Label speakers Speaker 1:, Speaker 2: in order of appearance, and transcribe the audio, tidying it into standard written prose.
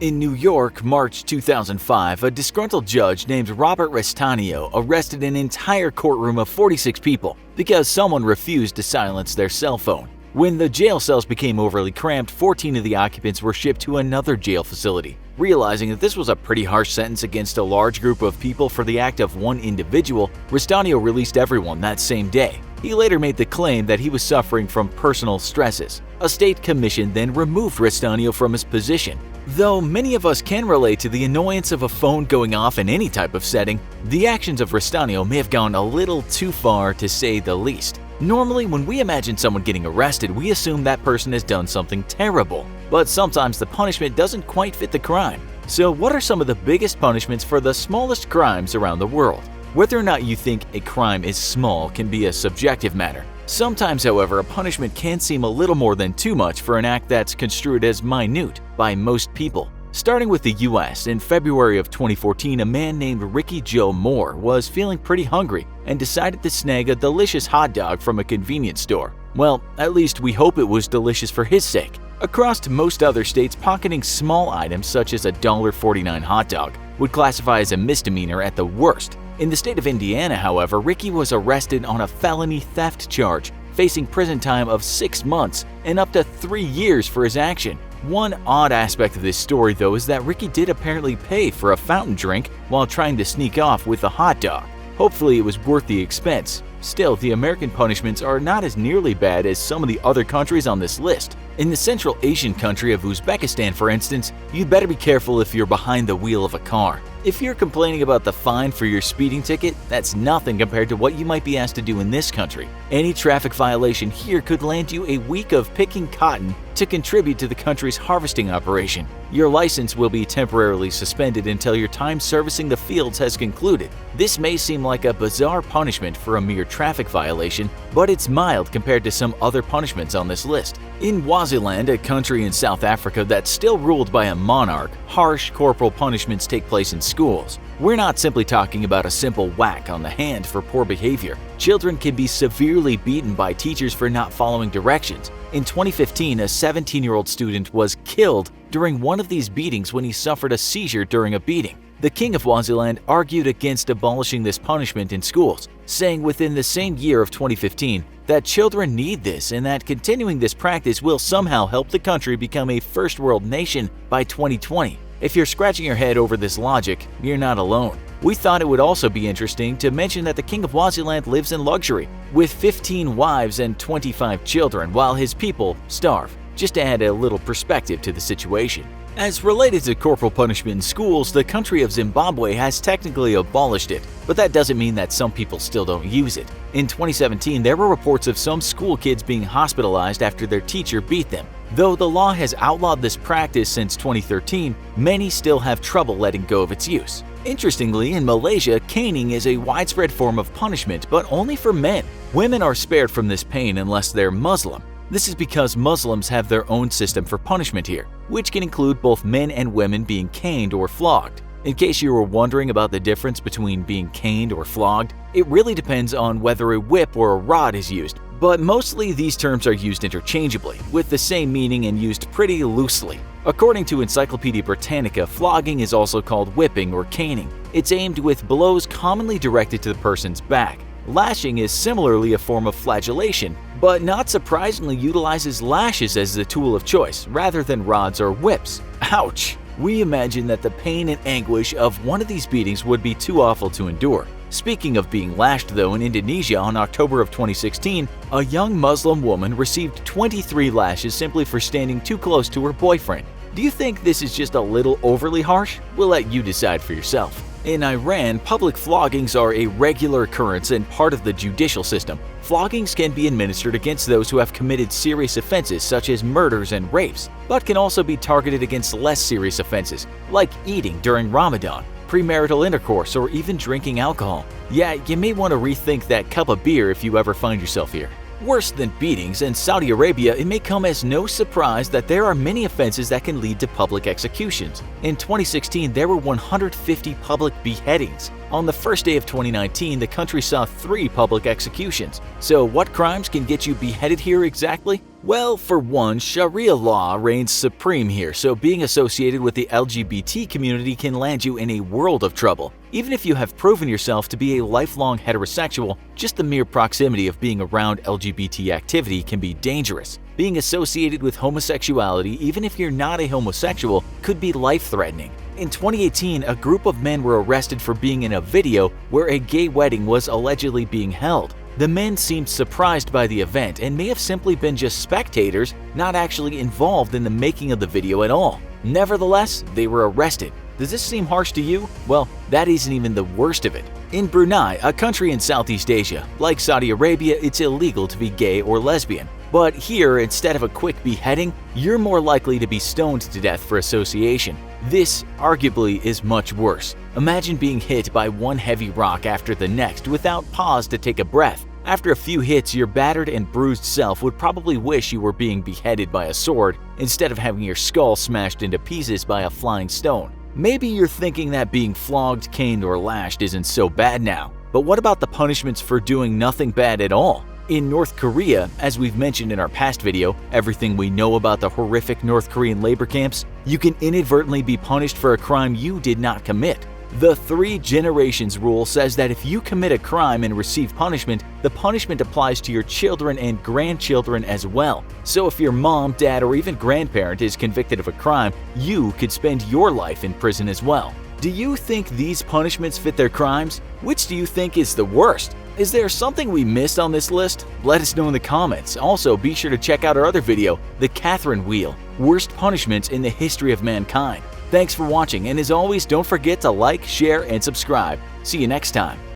Speaker 1: In New York, March 2005, a disgruntled judge named Robert Restano arrested an entire courtroom of 46 people because someone refused to silence their cell phone. When the jail cells became overly cramped, 14 of the occupants were shipped to another jail facility. Realizing that this was a pretty harsh sentence against a large group of people for the act of one individual, Restano released everyone that same day. He later made the claim that he was suffering from personal stresses. A state commission then removed Restano from his position. Though many of us can relate to the annoyance of a phone going off in any type of setting, the actions of Restano may have gone a little too far, to say the least. Normally, when we imagine someone getting arrested, we assume that person has done something terrible. But sometimes the punishment doesn't quite fit the crime. So what are some of the biggest punishments for the smallest crimes around the world? Whether or not you think a crime is small can be a subjective matter. Sometimes, however, a punishment can seem a little more than too much for an act that's construed as minute by most people. Starting with the US, in February of 2014, a man named Ricky Joe Moore was feeling pretty hungry and decided to snag a delicious hot dog from a convenience store. Well, at least we hope it was delicious for his sake. Across most other states, pocketing small items such as a $1.49 hot dog would classify as a misdemeanor at the worst. In the state of Indiana, however, Ricky was arrested on a felony theft charge, facing prison time of 6 months and up to 3 years for his action. One odd aspect of this story, though, is that Ricky did apparently pay for a fountain drink while trying to sneak off with a hot dog. Hopefully it was worth the expense. Still, the American punishments are not as nearly bad as some of the other countries on this list. In the Central Asian country of Uzbekistan, for instance, you'd better be careful if you're behind the wheel of a car. If you're complaining about the fine for your speeding ticket, that's nothing compared to what you might be asked to do in this country. Any traffic violation here could land you a week of picking cotton to contribute to the country's harvesting operation. Your license will be temporarily suspended until your time servicing the fields has concluded. This may seem like a bizarre punishment for a mere traffic violation, but it's mild compared to some other punishments on this list. In Swaziland, a country in South Africa that's still ruled by a monarch, harsh corporal punishments take place in schools. We're not simply talking about a simple whack on the hand for poor behavior. Children can be severely beaten by teachers for not following directions. In 2015, a 17-year-old student was killed during one of these beatings when he suffered a seizure during a beating. The king of Swaziland argued against abolishing this punishment in schools, saying within the same year of 2015 that children need this and that continuing this practice will somehow help the country become a first world nation by 2020. If you're scratching your head over this logic, you're not alone. We thought it would also be interesting to mention that the king of Swaziland lives in luxury, with 15 wives and 25 children, while his people starve, just to add a little perspective to the situation. As related to corporal punishment in schools, the country of Zimbabwe has technically abolished it, but that doesn't mean that some people still don't use it. In 2017, there were reports of some school kids being hospitalized after their teacher beat them. Though the law has outlawed this practice since 2013, many still have trouble letting go of its use. Interestingly, in Malaysia, caning is a widespread form of punishment, but only for men. Women are spared from this pain unless they're Muslim. This is because Muslims have their own system for punishment here, which can include both men and women being caned or flogged. In case you were wondering about the difference between being caned or flogged, it really depends on whether a whip or a rod is used, but mostly these terms are used interchangeably, with the same meaning and used pretty loosely. According to Encyclopedia Britannica, flogging is also called whipping or caning. It's aimed with blows commonly directed to the person's back. Lashing is similarly a form of flagellation, but not surprisingly utilizes lashes as the tool of choice rather than rods or whips. Ouch! We imagine that the pain and anguish of one of these beatings would be too awful to endure. Speaking of being lashed, though, in Indonesia on October of 2016, a young Muslim woman received 23 lashes simply for standing too close to her boyfriend. Do you think this is just a little overly harsh? We'll let you decide for yourself. In Iran, public floggings are a regular occurrence and part of the judicial system. Floggings can be administered against those who have committed serious offenses such as murders and rapes, but can also be targeted against less serious offenses, like eating during Ramadan, premarital intercourse, or even drinking alcohol. Yeah, you may want to rethink that cup of beer if you ever find yourself here. Worse than beatings, in Saudi Arabia, it may come as no surprise that there are many offenses that can lead to public executions. In 2016, there were 150 public beheadings. On the first day of 2019, the country saw 3 public executions. So what crimes can get you beheaded here exactly? Well, for one, Sharia law reigns supreme here, so being associated with the LGBT community can land you in a world of trouble. Even if you have proven yourself to be a lifelong heterosexual, just the mere proximity of being around LGBT activity can be dangerous. Being associated with homosexuality, even if you're not a homosexual, could be life-threatening. In 2018, a group of men were arrested for being in a video where a gay wedding was allegedly being held. The men seemed surprised by the event and may have simply been just spectators, not actually involved in the making of the video at all. Nevertheless, they were arrested. Does this seem harsh to you? Well, that isn't even the worst of it. In Brunei, a country in Southeast Asia, like Saudi Arabia, it's illegal to be gay or lesbian. But here, instead of a quick beheading, you're more likely to be stoned to death for association. This, arguably, is much worse. Imagine being hit by one heavy rock after the next without pause to take a breath. After a few hits, your battered and bruised self would probably wish you were being beheaded by a sword instead of having your skull smashed into pieces by a flying stone. Maybe you're thinking that being flogged, caned, or lashed isn't so bad now. But what about the punishments for doing nothing bad at all? In North Korea, as we've mentioned in our past video, everything we know about the horrific North Korean labor camps, you can inadvertently be punished for a crime you did not commit. The 3 generations rule says that if you commit a crime and receive punishment, the punishment applies to your children and grandchildren as well. So if your mom, dad, or even grandparent is convicted of a crime, you could spend your life in prison as well. Do you think these punishments fit their crimes? Which do you think is the worst? Is there something we missed on this list? Let us know in the comments. Also, be sure to check out our other video, The Catherine Wheel, Worst Punishments in the History of Mankind. Thanks for watching, and as always, don't forget to like, share, and subscribe. See you next time.